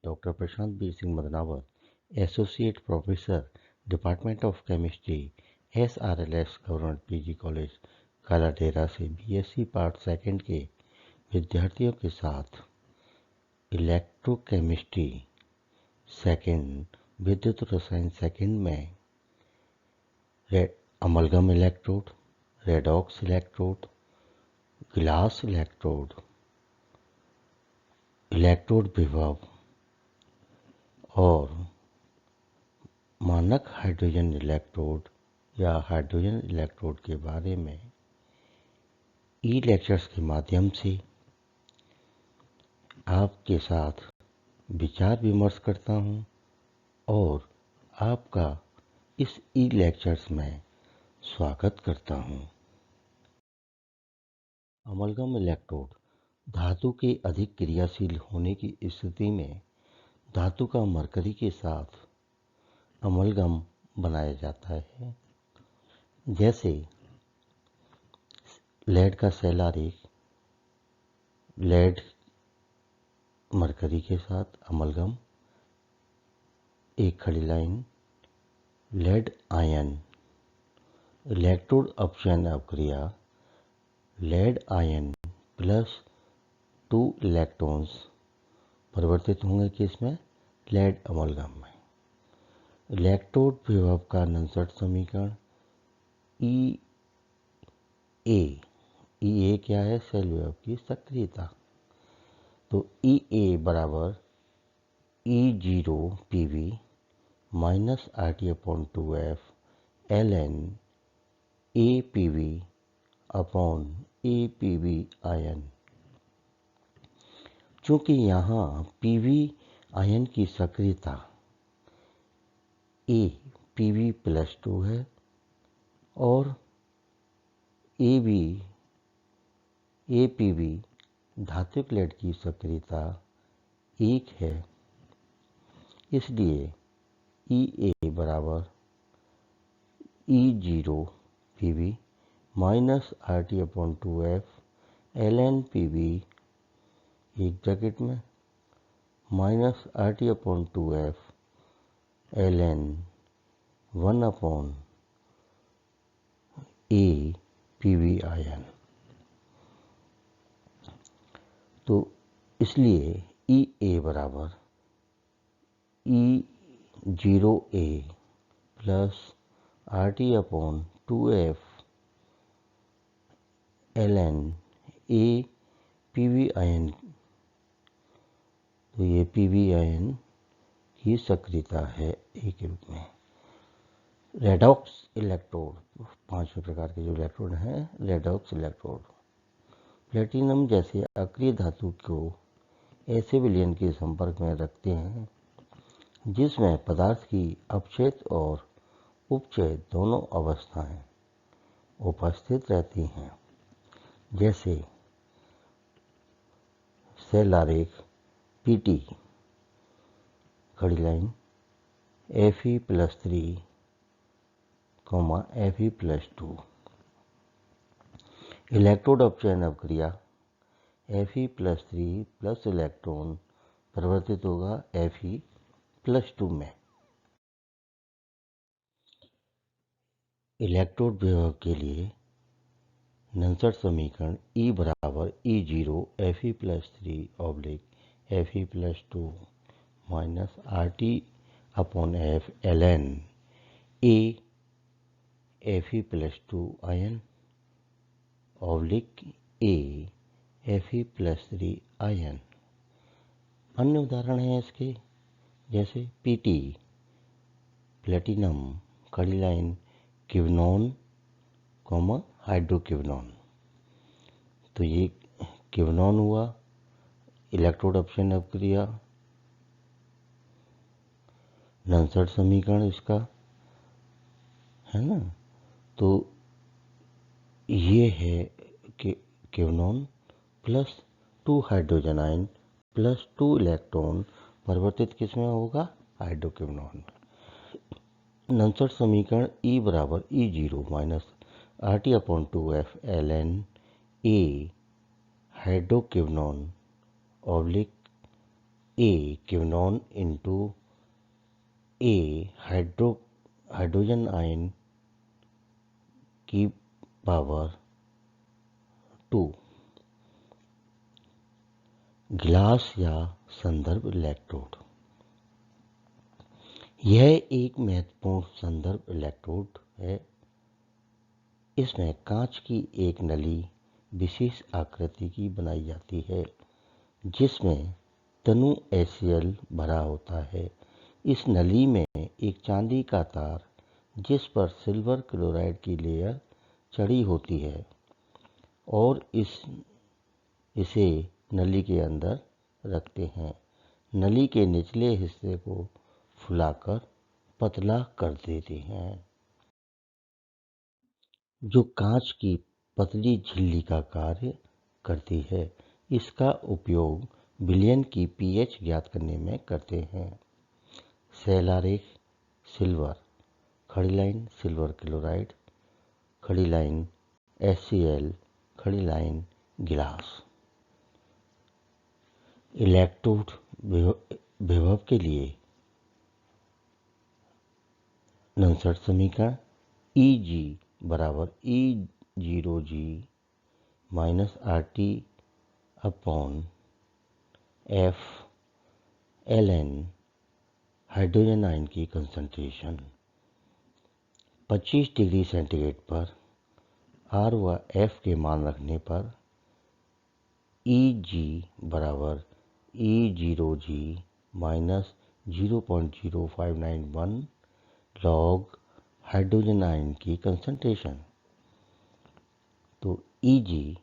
Doctor Prashant Bir Singh Madnawat, associate professor, department of chemistry, SRLS government PG college Kaladera से BSc part second के विद्यार्थियों के साथ इलेक्ट्रोकेमिस्ट्री सेकंड, विद्युत रसायन सेकंड में amalgam electrode, redox electrode, glass electrode, electrode विभव और मानक हाइड्रोजन इलेक्ट्रोड या हाइड्रोजन इलेक्ट्रोड के बारे में ई लेक्चर्स के माध्यम से आपके साथ विचार विमर्श करता हूं और आपका इस ई लेक्चर्स में स्वागत करता हूं। अमलगम इलेक्ट्रोड धातु के अधिक क्रियाशील होने की स्थिति में धातु का मरकरी के साथ अमलगम बनाया जाता है। जैसे लेड का सेल आरेख, लेड मरकरी के साथ अमलगम, एक खड़ी लाइन, लेड आयन, इलेक्ट्रोड अपचयन अवक्रिया, लेड आयन प्लस 2 इलेक्ट्रॉन्स परिवर्तित होंगे किसमें? लेड अमलगम में। इलेक्ट्रोड विभव का नंसठ समीकरण ई ए क्या है? सेल विभव की सक्रियता। तो ई ए बराबर E0 PV minus RT/2F ln APV upon APV ion. चूंकि यहाँ PV आयन की सक्रियता PV+2 है और APV धात्विक लेड की सक्रियता 1 है, इसलिए EA बराबर E0 PV minus RT/2F ln PV एक ब्रैकेट में minus RT/2F ln 1 APV ion. तो इसलिए EA बराबर E0A plus RT/2F ln APV ion. तो ये PV आयन की सक्रियता है ए के रूप में। रेडॉक्स इलेक्ट्रोड, पांचवें प्रकार के जो इलेक्ट्रोड हैं रेडॉक्स इलेक्ट्रोड, प्लेटिनम जैसे अक्रिय धातु को ऐसे विलयन के संपर्क में रखते हैं जिसमें पदार्थ की अपचयित और उपचयित दोनों अवस्थाएं उपस्थित रहती हैं। जैसे सेल आरेख PT, खड़ी लाइन Fe+3, Fe+2, इलेक्ट्रोड अपचयन अवक्रिया Fe+3 प्लस इलेक्ट्रॉन परिवर्तित होगा Fe+2 में। इलेक्ट्रोड विभव के लिए नंसठ समीकरण E बराबर E0 Fe+3 Fe+2 minus RT/F ln A Fe+2 ion A Fe+3 ion. अन्य उदाहरण हैं इसके, जैसे PT, प्लेटिनम, खड़ी लाइन क्विनोन, हाइड्रोक्विनोन। तो ये क्विनोन हुआ, इलेक्ट्रोड अपचयन अवक्रिया, नंसठ समीकरण इसका है ना। तो ये है कि quinone plus 2 hydrogen ion plus 2 electron परिवर्तित किसमें होगा? हाइड्रोक्विनोन। नंसठ समीकरण E बराबर E0 minus RT/2F ln A hydroquinone A quinone into A hydrogen ion की पावर 2। ग्लास या संदर्भ इलेक्ट्रोड। यह एक महत्वपूर्ण संदर्भ इलेक्ट्रोड है। इसमें कांच की एक नली विशेष आकृति की बनाई जाती है जिसमें तनु HCl भरा होता है। इस नली में एक चांदी का तार जिस पर सिल्वर क्लोराइड की लेयर चढ़ी होती है और इसे नली के अंदर रखते हैं। नली के निचले हिस्से को फुलाकर पतला कर देते हैं जो कांच की पतली झिल्ली का कार्य करती है। इसका उपयोग विलयन की pH ज्ञात करने में करते हैं। शैलारेख सिल्वर, खड़ी लाइन सिल्वर क्लोराइड, खड़ी लाइन HCl, खड़ी लाइन गिलास। इलेक्ट्रोड विभव के लिए नंसठ समीकरण Eg बराबर E0G minus RT upon F ln hydrogen ion की कंसंट्रेशन। 25 डिग्री सेंटीग्रेड पर R व F के मान रखने पर Eg बराबर E0G minus 0.0591 log hydrogen ion की कंसंट्रेशन। तो Eg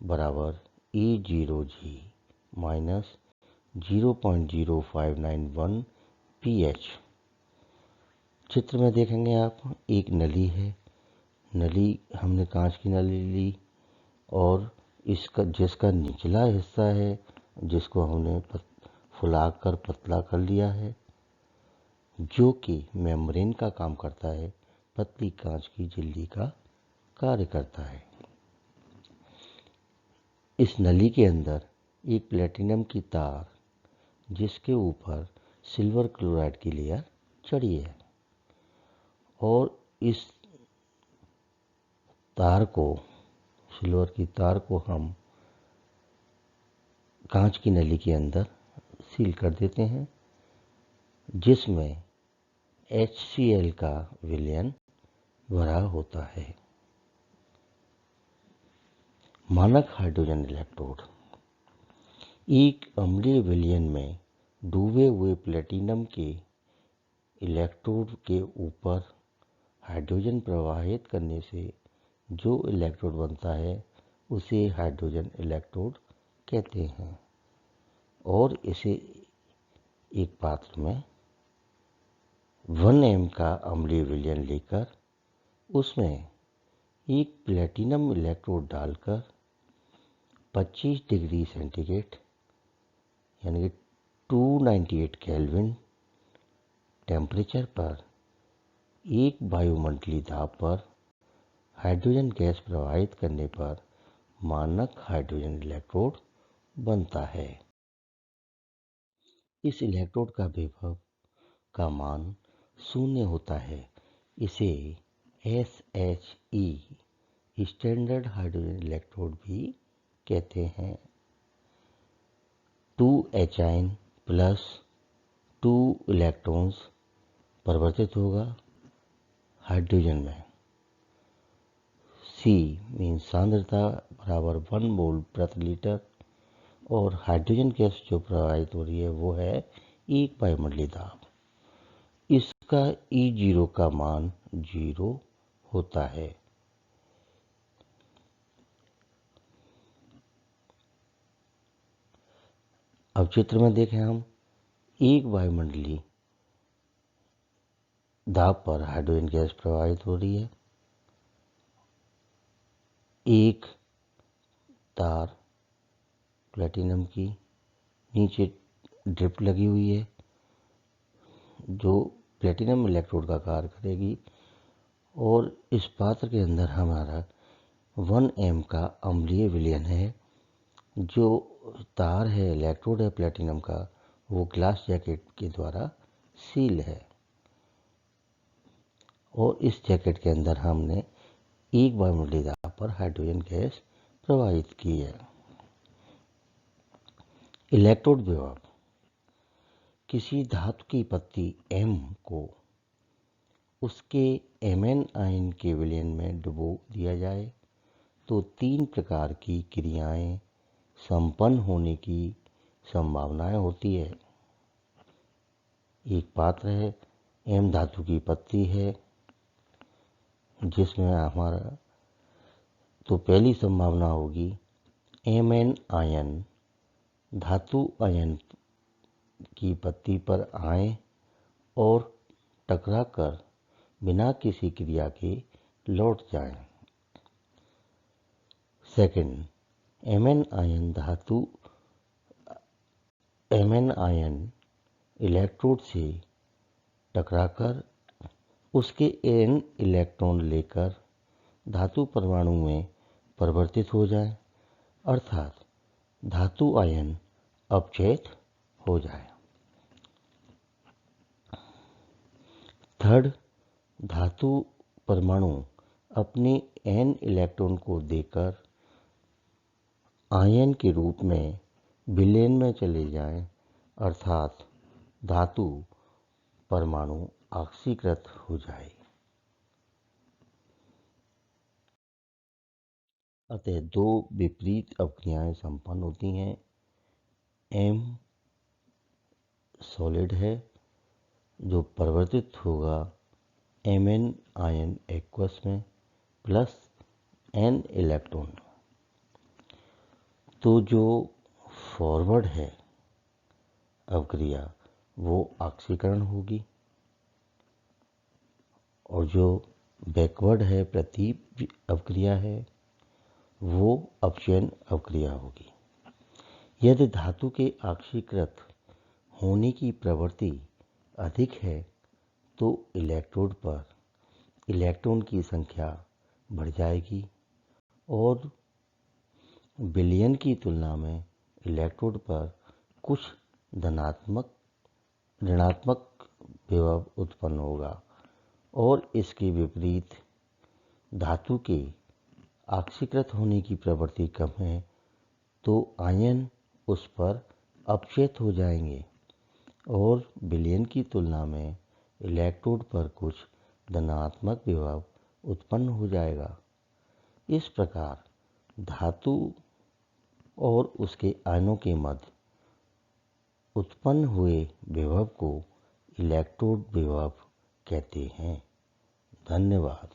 बराबर E0G माइनस 0.0591 pH। चित्र में देखेंगे आप एक नली है। नली हमने कांच की नली ली और जिसका निचला हिस्सा है जिसको हमने फुलाकर पतला कर लिया है जो कि मेम्ब्रेन का काम करता है, पतली कांच की झिल्ली का कार्य करता है। इस नली के अंदर एक प्लेटिनम की तार जिसके ऊपर सिल्वर क्लोराइड की लेयर चढ़ी है और इस तार को, सिल्वर की तार को हम कांच की नली के अंदर सील कर देते हैं जिसमें HCl का विलयन भरा होता है। मानक हाइड्रोजन इलेक्ट्रोड। एक अम्लीय विलयन में डूबे हुए प्लेटिनम के इलेक्ट्रोड के ऊपर हाइड्रोजन प्रवाहित करने से जो इलेक्ट्रोड बनता है उसे हाइड्रोजन इलेक्ट्रोड कहते हैं और इसे एक पात्र में 1 m का अम्लीय विलयन लेकर उसमें एक प्लेटिनम इलेक्ट्रोड डालकर 25 डिग्री सेंटीग्रेड यानी कि 298 केल्विन टेम्परेचर पर एक वायुमंडलीय दाब पर हाइड्रोजन गैस प्रवाहित करने पर मानक हाइड्रोजन इलेक्ट्रोड बनता है। इस इलेक्ट्रोड का विभव का मान 0 होता है। इसे SHE स्टैंडर्ड हाइड्रोजन इलेक्ट्रोड भी कहते हैं। 2 H प्लस 2 इलेक्ट्रॉन्स परिवर्तित होगा हाइड्रोजन में। C मीन सांद्रता बराबर 1 मोल प्रति लीटर और हाइड्रोजन गैस जो प्रवाहित हो रही है वो है एक वायुमंडलीय दाब। इसका E0 का मान 0 होता है। अब चित्र में देखें हम एक वायुमंडलीय दाब पर हाइड्रोजन गैस प्रवाहित हो रही है। एक तार प्लेटिनम की नीचे ड्रिप लगी हुई है जो प्लेटिनम इलेक्ट्रोड का कार्य करेगी और इस पात्र के अंदर हमारा 1 m का अम्लीय विलयन है। जो तार है इलेक्ट्रोड है प्लेटिनम का वो ग्लास जैकेट के द्वारा सील है और इस जैकेट के अंदर हमने एक वायुमंडलीय दाब पर हाइड्रोजन गैस प्रवाहित की है। इलेक्ट्रोड विभव। किसी धातु की पत्ती M को उसके Mn आयन के विलयन में डुबो दिया जाए तो 3 प्रकार की क्रियाएं संपन्न होने की संभावनाएं होती है। एक पात्र है, M धातु की पत्ती है जिसमें हमारा तो पहली संभावना होगी Mn आयन धातु आयन की पत्ती पर आए और टकराकर बिना किसी क्रिया के लौट जाएं। सेकंड, Mn आयन इलेक्ट्रोड से टकराकर उसके N इलेक्ट्रॉन लेकर धातु परमाणु में परिवर्तित हो जाए, अर्थात धातु आयन अपचयित हो जाए। थर्ड, धातु परमाणु अपने N इलेक्ट्रॉन को देकर आयन के रूप में विलयन में चले जाएं, अर्थात धातु परमाणु ऑक्सीकृत हो जाए। अतः दो विपरीत अपक्रियाएं संपन्न होती हैं। M सॉलिड है जो परिवर्तित होगा Mn आयन एक्वस में प्लस N इलेक्ट्रॉन। तो जो फॉरवर्ड है अपक्रिया वो ऑक्सीकरण होगी और जो बैकवर्ड है प्रतीप अपक्रिया है वो अपचयन अपक्रिया होगी। यदि धातु के ऑक्सीकृत होने की प्रवृत्ति अधिक है तो इलेक्ट्रोड पर इलेक्ट्रॉन की संख्या बढ़ जाएगी और विलयन की तुलना में इलेक्ट्रोड पर कुछ ऋणात्मक विभव उत्पन्न होगा और इसके विपरीत धातु के ऑक्सीकृत होने की प्रवृत्ति कम है तो आयन उस पर अपचयित हो जाएंगे और विलयन की तुलना में इलेक्ट्रोड पर कुछ धनात्मक विभव उत्पन्न हो जाएगा। इस प्रकार धातु और उसके आयनों के मध्य उत्पन्न हुए विभव को इलेक्ट्रोड विभव कहते हैं। धन्यवाद।